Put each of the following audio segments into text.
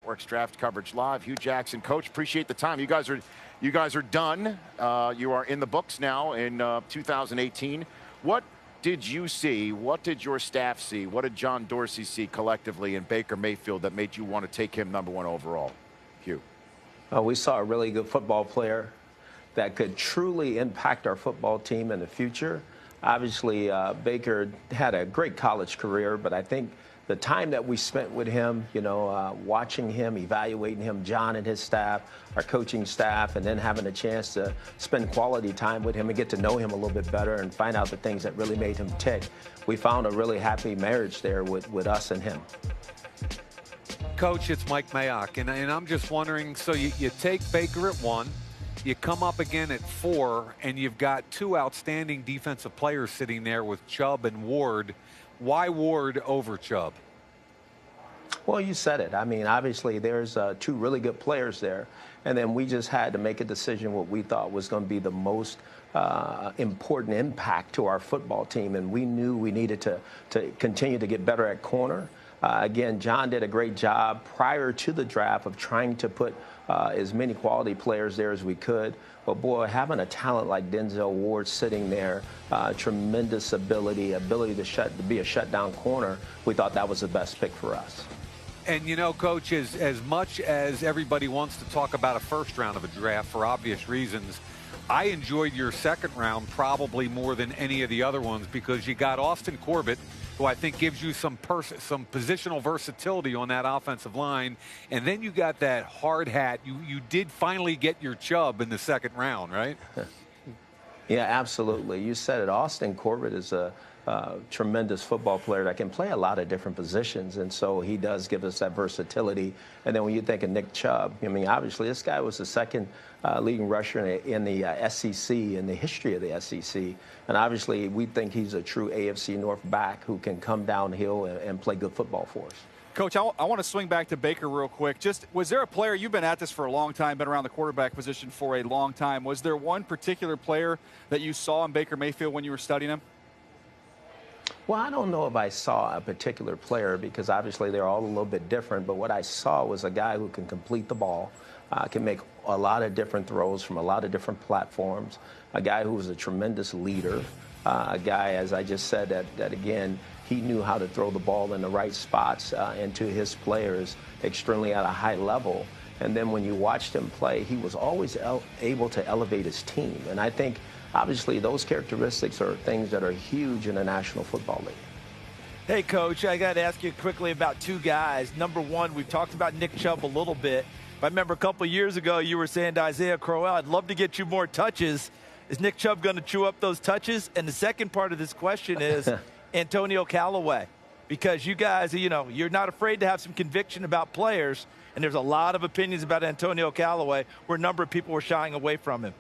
Works Draft Coverage Live. Hue Jackson, Coach, appreciate the time. You guys are done. You are in the books now in 2018. What did you see? What did your staff see? What did John Dorsey see collectively in Baker Mayfield that made you want to take him #1 overall? Hue. We saw a really good football player that could truly impact our football team in the future. Obviously, Baker had a great college career, but I think the time that we spent with him, watching him, evaluating him, John and his staff, our coaching staff, and then having a chance to spend quality time with him and get to know him a little bit better and find out the things that really made him tick. We found a really happy marriage there with us and him. Coach, it's Mike Mayock, and I'm just wondering, so you take Baker at 1, you come up again at 4, and you've got 2 outstanding defensive players sitting there with Chubb and Ward. Why Ward over Chubb? Well, you said it. I mean, obviously, there's 2 really good players there. And then we just had to make a decision what we thought was going to be the most important impact to our football team. And we knew we needed to continue to get better at corner. Again, John did a great job prior to the draft of trying to put as many quality players there as we could. But, boy, having a talent like Denzel Ward sitting there, tremendous ability to be a shutdown corner, we thought that was the best pick for us. And, Coach, as much as everybody wants to talk about a first round of a draft for obvious reasons, I enjoyed your second round probably more than any of the other ones because you got Austin Corbett, who I think gives you some positional versatility on that offensive line. And then you got that hard hat. You did finally get your Chubb in the second round, right? Yeah, absolutely. You said it. Austin Corbett is a tremendous football player that can play a lot of different positions, and so he does give us that versatility. And then when you think of Nick Chubb, I mean, obviously this guy was the second leading rusher in the SEC, in the history of the SEC. And obviously we think he's a true AFC North back who can come downhill and play good football for us. Coach, I want to swing back to Baker real quick. Was there a player, you've been at this for a long time, been around the quarterback position for a long time. Was there one particular player that you saw in Baker Mayfield when you were studying him? Well, I don't know if I saw a particular player because obviously they're all a little bit different, but what I saw was a guy who can complete the ball, can make a lot of different throws from a lot of different platforms, a guy who was a tremendous leader, a guy, as I just said, that again, he knew how to throw the ball in the right spots into his players extremely at a high level. And then when you watched him play, he was always able to elevate his team. And I think, obviously, those characteristics are things that are huge in the National Football League. Hey, Coach, I got to ask you quickly about 2 guys. Number one, we've talked about Nick Chubb a little bit. I remember a couple of years ago you were saying to Isaiah Crowell, I'd love to get you more touches. Is Nick Chubb going to chew up those touches? And the second part of this question is Antonio Callaway. Because you guys, you're not afraid to have some conviction about players, and there's a lot of opinions about Antonio Callaway where a number of people were shying away from him.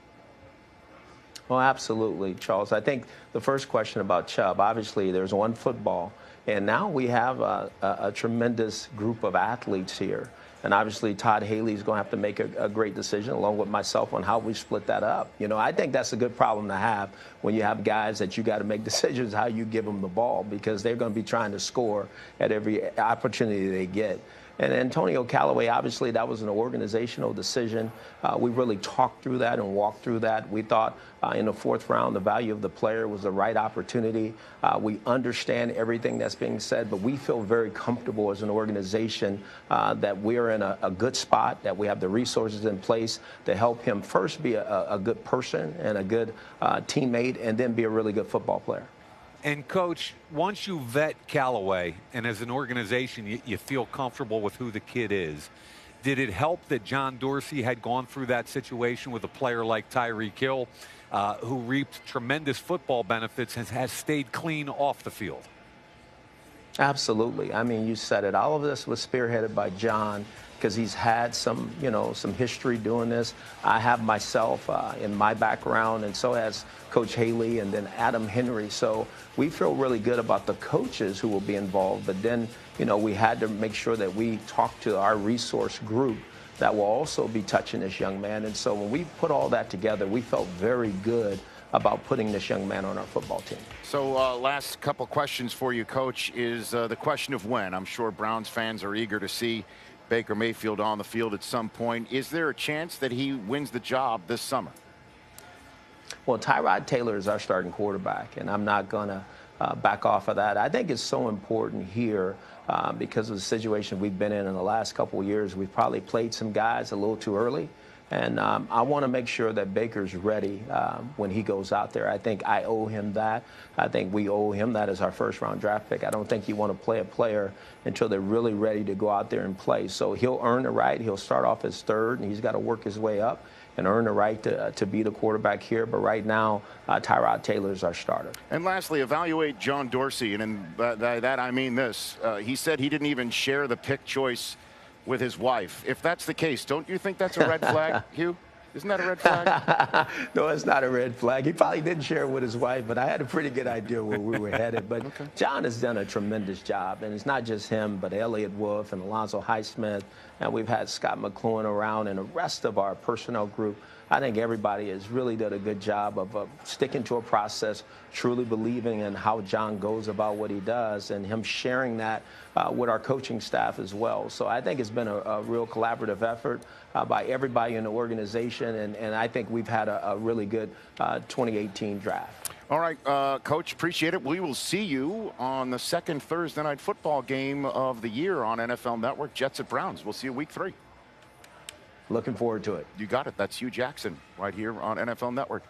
Well, absolutely, Charles. I think the first question about Chubb, obviously there's one football, and now we have a tremendous group of athletes here. And obviously Todd Haley's going to have to make a great decision along with myself on how we split that up. I think that's a good problem to have when you have guys that you got to make decisions how you give them the ball because they're going to be trying to score at every opportunity they get. And Antonio Callaway, obviously, that was an organizational decision. We really talked through that and walked through that. We thought in the 4th round the value of the player was the right opportunity. We understand everything that's being said, but we feel very comfortable as an organization that we're in a good spot, that we have the resources in place to help him first be a good person and a good teammate and then be a really good football player. And, Coach, once you vet Callaway and as an organization you feel comfortable with who the kid is, did it help that John Dorsey had gone through that situation with a player like Tyreek Hill, who reaped tremendous football benefits and has stayed clean off the field? Absolutely. I mean, you said it. All of this was spearheaded by John because he's had some history doing this. I have myself in my background, and so has Coach Haley and then Adam Henry. So we feel really good about the coaches who will be involved. But then, we had to make sure that we talk to our resource group that will also be touching this young man. And so when we put all that together, we felt very good about putting this young man on our football team. So last couple questions for you, Coach, is the question of when. I'm sure Browns fans are eager to see Baker Mayfield on the field at some point. Is there a chance that he wins the job this summer? Well, Tyrod Taylor is our starting quarterback, and I'm not going to back off of that. I think it's so important here because of the situation we've been in the last couple of years. We've probably played some guys a little too early. And I want to make sure that Baker's ready when he goes out there. I think I owe him that. I think we owe him that as our first-round draft pick. I don't think you want to play a player until they're really ready to go out there and play. So he'll earn the right. He'll start off as third, and he's got to work his way up and earn the right to be the quarterback here. But right now, Tyrod Taylor is our starter. And lastly, evaluate John Dorsey. And in that I mean this. He said he didn't even share the pick choice with his wife. If that's the case, don't you think that's a red flag, Hugh? Isn't that a red flag? No, it's not a red flag. He probably didn't share it with his wife, but I had a pretty good idea where we were headed. But okay. John has done a tremendous job, and it's not just him, but Elliott Wolf and Alonzo Highsmith, and we've had Scott McCloughan around and the rest of our personnel group. I think everybody has really done a good job of sticking to a process, truly believing in how John goes about what he does, and him sharing that with our coaching staff as well. So I think it's been a real collaborative effort by everybody in the organization, and I think we've had a really good 2018 draft. All right, Coach, appreciate it. We will see you on the second Thursday night football game of the year on NFL Network, Jets at Browns. We'll see you week 3. Looking forward to it. You got it. That's Hue Jackson right here on NFL Network.